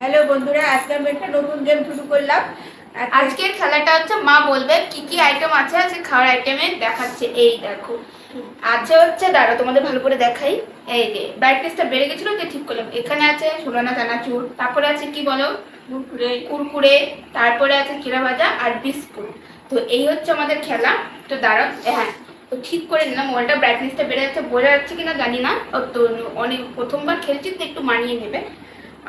Hello বন্ধুরা, আজকে আমি একটা নতুন গেম শুরু করলাম। আজকের খেলাটা হচ্ছে মা বলবে কি কি আইটেম আছে আজকে খাওয়ার আইটেমে দেখাচ্ছে। এই দেখো আছে হচ্ছে, দাঁড়া তোমাদের ভালো করে দেখাই। এই যে ব্রাইটনেসটা বেড়ে গেছিল, তো ঠিক করলাম। এখানে আছে সোলানা চানাচুর, তারপরে আছে কি বলো, কুরকুরে। কুরকুরে, তারপরে আছে চিড়া ভাজা আর বিস্কুট। তো এই হচ্ছে আমাদের খেলা। তো দাঁড়াও, হ্যাঁ তো ঠিক করে নিলাম। মোবাইলটা ব্রাইটনেসটা বেড়ে যাচ্ছে, বোঝা যাচ্ছে কিনা জানি না। তো অনেক প্রথমবার খেলছি তো একটু মানিয়ে নেবে।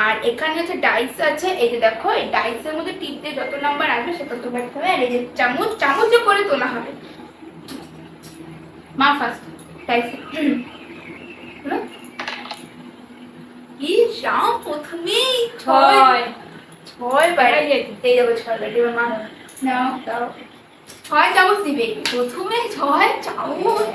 আর এখানে হচ্ছে ডাইস আছে, এই যে দেখো এই ডাইসের মধ্যে টিপ দিয়ে যত নাম্বার আসবে সে তত ব্যাট হবে। আর এই যে চামচ, চামচে করে তোলা হবে। মা ফার্স্ট ডাইস কি শাম প্রথমেই ছয় ছয় বাইরে এই যাবো, ছয় বাইরে মা নাও দাও। ছয় চামচ দিবে প্রথমে, ছয় চামচ।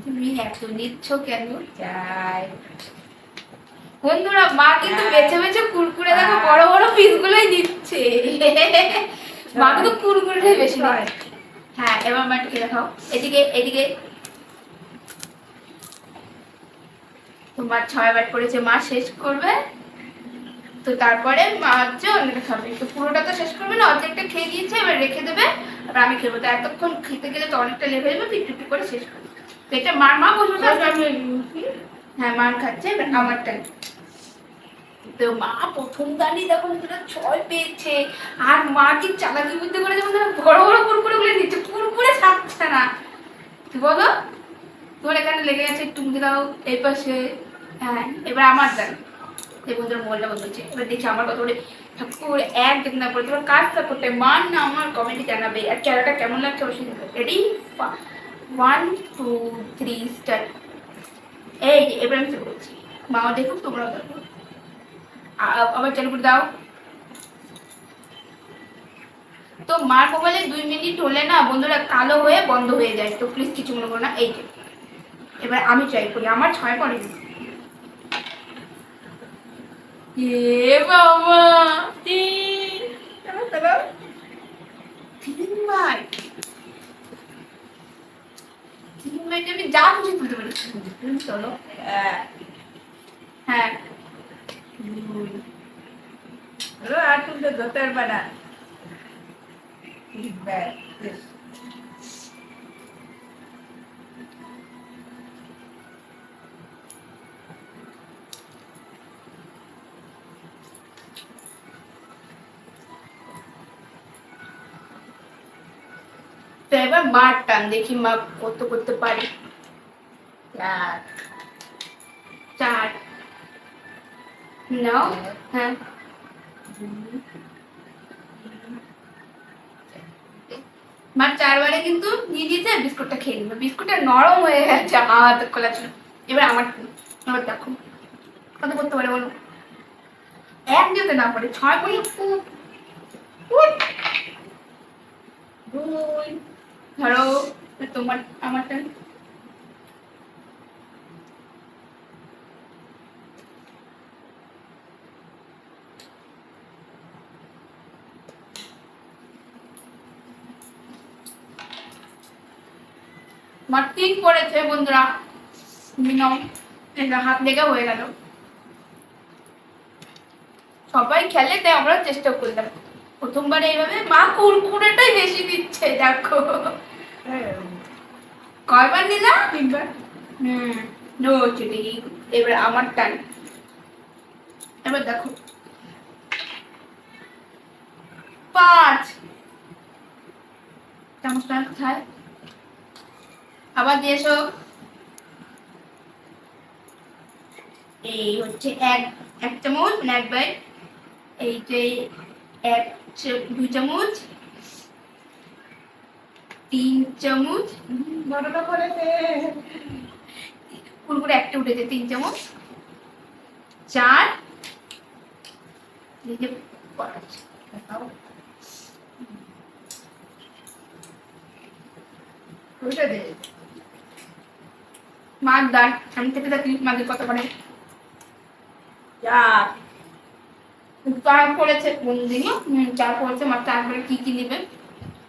তুমি এত নিচ্ছ কেন? চাই বন্ধুরা মা কিন্তু বেছে বেছে কুরকুরে দেখো বড় বড় পিস গুলোই দিচ্ছে। মা কিন্তু কুরকুরেটাই বেশি দেয়। হ্যাঁ এবার মা একটু দেখাও, এদিকে এদিকে। তোমার 6 বার করেছে, মা শেষ করবে। তো তারপরে মা হচ্ছে অন্যটা খাবে। তো পুরোটা তো শেষ করবে না, অর্ধেকটা খেয়ে দিয়েছে, এবার রেখে দেবে। আর আমি খেবো। তো এতক্ষণ খেতে গেলে তো অনেকটা লেট হয়ে যাবে, তো একটু একটু করে শেষ করবে। তো এটা মার, মা বসবে। হ্যাঁ মার খাচ্ছে, এবার আমার টাইম। তো মা প্রথম দানই দেখো বন্ধুরা 6 পেয়েছে। আর মা কি চালাকি বুদ্ধি করে যেমন বড় বড় কুরকুরে গুলো নিচ্ছে, কুরকুরে ছাড়ছে না। কি বলো, তোমার এখানে লেগে গেছে, একটু মুখে দাও এই পাশে। হ্যাঁ এবার আমার দান। এই বন্ধুরা মোবাইলটা বলছে, এবার দেখছি আমার কত করে ঠাকুর এক দেখনা পড়ে। তোমার কাজটা করতে মান না আমার কমেন্টে জানাবে। আর চেহারাটা কেমন লাগছে অবশ্যই। Ready 1 2 3 start. এই যে এবার আমি শুরু করছি। মাও দেখুক, তোমরাও দেখো। আবার চালু করে দাও। তো মার মোবাইলে 2 মিনিট হলে না বন্ধুরা কালো হয়ে বন্ধ হয়ে যায়, তো প্লিজ কিছু মনে করো না। এই যে এবার আমি ট্রাই করি, আমার 6 পরে। এ বাবা, 3 বার 3 মিনিট আমি যা খুশি তুলতে পারি। চলো হ্যাঁ আর তুলতে ধরতে পারবে না। তো এবার মার টান, দেখি মা কত করতে পারে। 4 নাও। হ্যাঁ মা 4 বারে কিন্তু দিয়ে দিয়েছে। বিস্কুটটা খেয়ে নিবে, বিস্কুটটা নরম হয়ে গেছে হাত খোলা ছিল। এবার আমার এবার দেখো কত করতে পারে বলো। এক যেতে না পারে, 6 পরে। 2 ধরো তোমার, আমারটা। আমার 3 পড়েছে বন্ধুরা। তুমি নাও, এটা হাত লেগে হয়ে গেল। সবাই খেলে তাই আমরা চেষ্টা করলাম। প্রথমবার এইভাবে মা কুরকুরেটাই বেশি দিচ্ছে দেখো। কয়বার নিলা? 3 বার। No cheating. এবার আমার টান। এবার দেখো 5 চামচটা কোথায়, আবার দিয়েছো। এই হচ্ছে এক চামচ, মানে 1 বার। এই যে 2 চামচ, 3 চামচ। বড়টা করেছে। কুরকুরে একটা উঠেছে, 3 চামচ। 4 এই যে 5। ওইটা দে। মার দান, আমি থেকে থাকি মাকে কত করে। 4 চার পড়েছে কোন দিনও। 4 পড়েছে। মার 4 করে কি কি নেবে।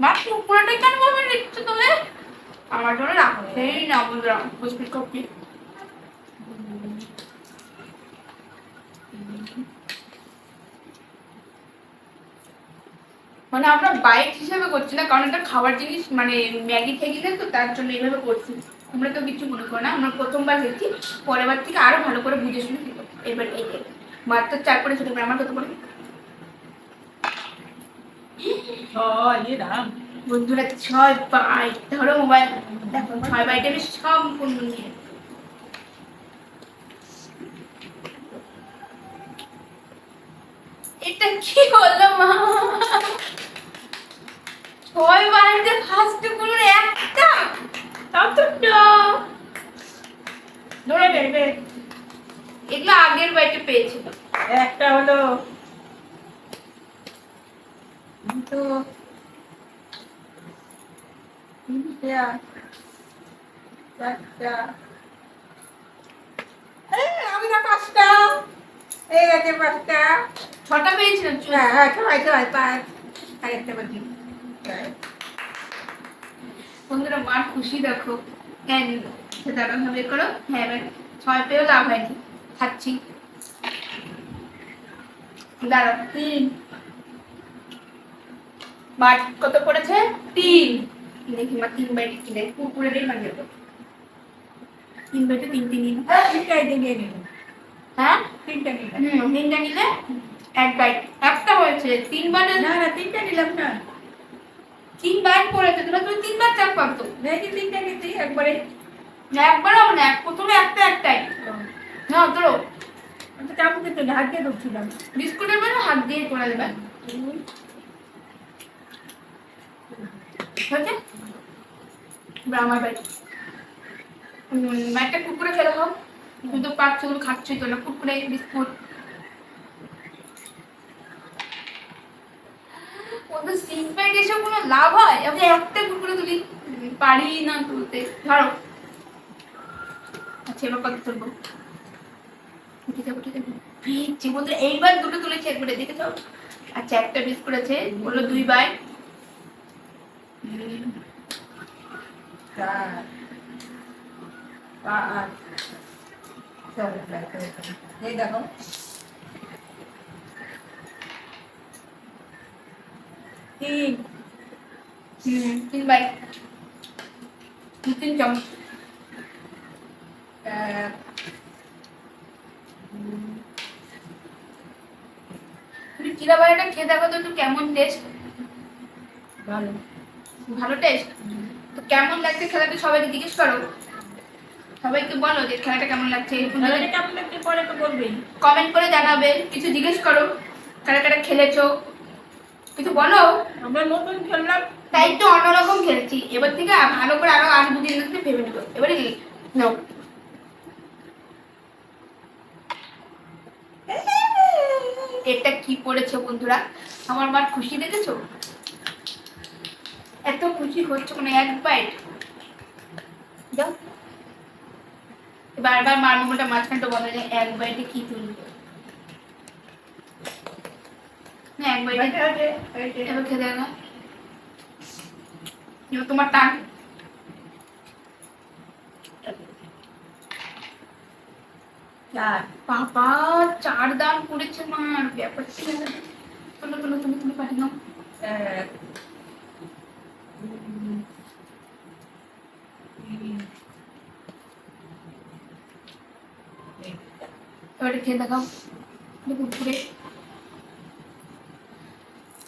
মার কুরকুরেটা কেন ভাবে নিচ্ছ তুমি? আমার জন্য রাখছেই না বন্ধুরা, বিস্কুট কপি। মানে আমরা বাইক হিসেবে করছি না, কারণ এটা খাবার জিনিস, মানে ম্যাগি ঠেগি দেয় তো তার জন্য এইভাবে করছি। আমরা তো কিছু মনে করো না, আমরা প্রথমবার খেয়েছি, পরের বার থেকে আরো ভালো করে বুঝে শুনে খেতে। এবার এই মাত্র 4 করে ছোট করে, আমার কত করে বন্ধুরা 6 বাইট। ধরো মোবাইল দেখো, 6 বাইটে আমি সম্পূর্ণ নিয়ে। এটা কি হলো মা? 6 বাইটে ফার্স্ট কোনো একটা ধরে বেরবে। এগুলো আগের বাইটে পেয়েছিল। একটা হলো তো তিনটা, চারটা, আমি না 5টা, এই আছে 5টা। 6টা পেয়েছিলাম। হ্যাঁ, ছয় 5 আরেকটা বাকি। বন্ধুরা মার খুশি দেখো। হ্যাঁ দাদা ভাবে করো। হ্যাঁ এবার 6 পেয়েও লাভ হয়নি, খাচ্ছি। দাঁড়া 3 মার কত পড়েছে? 3। দেখি মা 3 বাইটে কি দেয়, কুকুরে দেয় মানে 3 বাইটে 3 নিন। তিনটাই দিয়ে নিন। হ্যাঁ তিনটা নিলাম। 3টা নিলে 1 বাইট। একটা হয়েছে 3 বাইটে। না না, তিনটা নিলাম না। 3 বাইট পড়েছে, তোরা তুমি 3 বার চাপ পাবো। দেখি তিনটা নিচ্ছি একবারে। না একবার হবে না, প্রথমে একটাই না ধরো। আমি চাপু কিন্তু হাত দিয়ে ঢুকছিলাম। বিস্কুটের বেলা হাত দিয়ে করে দেবে। হয়েছে আমার বাইট। একটা কুকুরে খেলে খাও, তুমি তো পাচ্ছ, তুমি খাচ্ছই তো না কুকুরে বিস্কুট। ওদের 6 বাইট এসে কোনো লাভ হয়? আমি একটা কুকুরে তুলি, পারি না তুলতে। ধরো আচ্ছা এবার কত তুলবো? ঠিক আছে ভিজছি বলতে এইবার 2টো তুলেছি একবারে, দেখেছো? আচ্ছা একটা বিস্কুট আছে, বললো 2 বাইট। 4, 5, 6, এই দেখো। 3 3 বাইট, 3 চামচ। তুমি চিরা বাড়িটা খেয়ে দেখো তো একটু কেমন টেস্ট। ভালো। ভালো টেস্ট তো কেমন লাগছে খেলাটা সবাইকে জিজ্ঞেস করো, সবাইকে বলো যে খেলাটা কেমন লাগছে। কেমন লাগছে পরে তো বলবেই। কমেন্ট করে জানাবে, কিছু জিজ্ঞেস করো, কারা খেলেছো কিছু বলো। আমরা নতুন খেললাম তাই একটু অন্যরকম খেলছি, এবার থেকে ভালো করে আরো 2 দিন ভেবে নেবো। এবারে নাও এটা কি পড়েছে বন্ধুরা, আমার মার খুশি দেখেছো? এত খুশি হচ্ছে মানে 1 বাইট দাও। বারবার মার মোমোটা মাঝখানটা বলা যায় 1 বাইটে কি তুলবে না। 1 বাইটে এবার খেতে না, এবার তোমার টান। বাবা 4 দাম পড়েছে মার, ব্যাপারটা তুমি পাঠিয়ে নাও। এবারে খেয়ে দেখাও কুকুরে।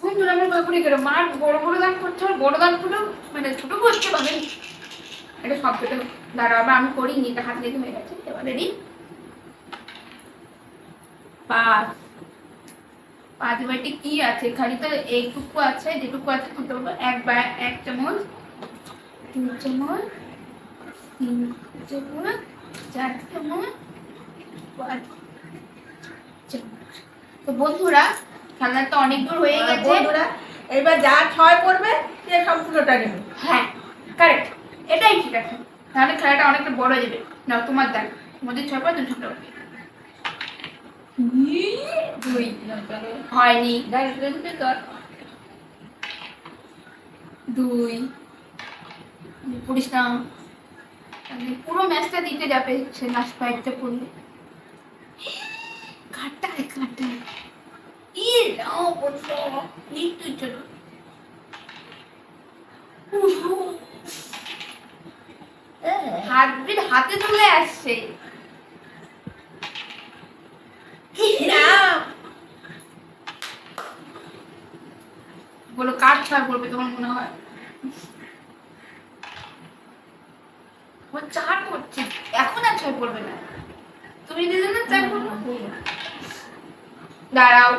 বন্ধুরা আমার কাকুরে গেল মার বড় দান করছে, আর বড় দান করলেও মানে ছোট করছে ভাবেন। এটা শব্দটা দাঁড়া, আবার আমি করিনি, এটা হাত লেগে হয়ে গেছে। এবার রেডি 5 বাইটে কি আছে? খালি তো এইটুকু আছে, যেটুকু আছে খুলতে পারবো। 1 চামচ, 2 চামচ, 3 চামচ, 4 চামচ, 5 চামচ। তো বন্ধুরা খেলা তো অনেক দূর হয়ে গেছে। বন্ধুরা এবার যা 6 পড়বে সে সম্পূর্ণটা নেবে। হ্যাঁ কারেক্ট, এটাই ঠিক আছে, তাহলে খেলাটা অনেকটা বড় হয়ে যাবে। নাও তোমার দাগ, তোমাদের 6 পর তুমি 6 পর। 2 হয়নি, 2 পড়িস না, মানে পুরো ম্যাচটা দিতে যাবে সে লাস্ট ফাইটটা পড়লে। কাটায় কাটায় ইয়ে নাও বলছো একটু চলো। হার্টবিট হাতে চলে আসছে। বলো কার ছয় পড়বে তোমার মনে হয়? আমার চার পড়ছে, এখন আর ছয় পড়বে না। তুমি দিলে না চার পড়বে। দাঁড়াও,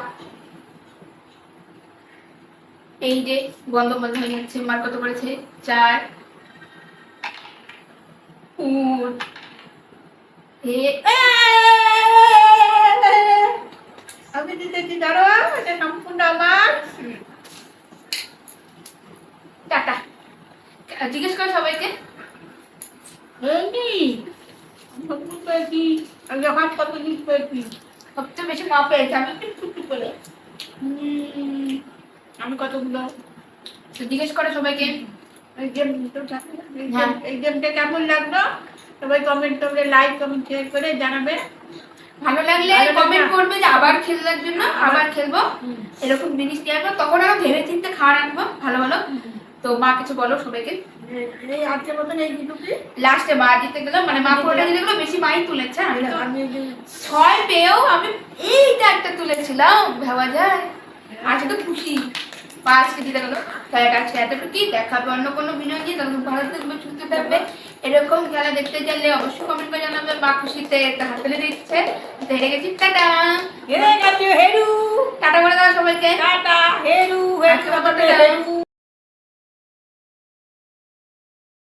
এই যে বন্ধ বন্ধ হয়ে যাচ্ছে। মার কত করেছে? 4 আমি দিতেছি, ধরো এটা সম্পূর্ণ আমার। টাটা। জিজ্ঞেস করো সবাইকে। যখন কত জিনিস পেয়েছি, সবচেয়ে বেশি মা পেয়েছে, আমি একটু করে। আমি কতগুলো। তো জিজ্ঞেস করো সবাইকে। এই গেমটা কেমন লাগলো সবাই কমেন্ট করবে, লাইক কমেন্ট শেয়ার করে জানাবে। ভালো লাগলে কমেন্ট করবে যে আবার খেলার জন্য, আবার খেলবো এরকম জিনিস নিয়ে আসবো। তখন আমরা ভেবে চিন্তে খাওয়া রাখবো ভালো ভালো। তো মা কিছু বলো সবাইকে। এই আজকের মতন এই দুটোকে লাস্টে মা জিতে গেল, মানে মা পুরোটা জিতে গেলো, বেশি মাই তুলেছে। আমি তো আমি 6 পেয়েও আমি এইটা একটা তুলেছিলাম, ভাবা যায়। আজকে তো খুশি মা আজকে জিতে গেলো। খেলাটা আজকে এতটুকুই, দেখাবে অন্য কোনো ভিডিও নিয়ে। তখন ভালো থাকবে, সুস্থ থাকবে। এরকম খেলা দেখতে চাইলে অবশ্যই কমেন্ট করে জানাবে। মা খুশিতে একটা হাত তুলে দিচ্ছে। হেরে গেছি, টাটা। হেরে গেছে হেরু। টাটা বলে দাও সবাইকে। টাটা হেরু, হেরু।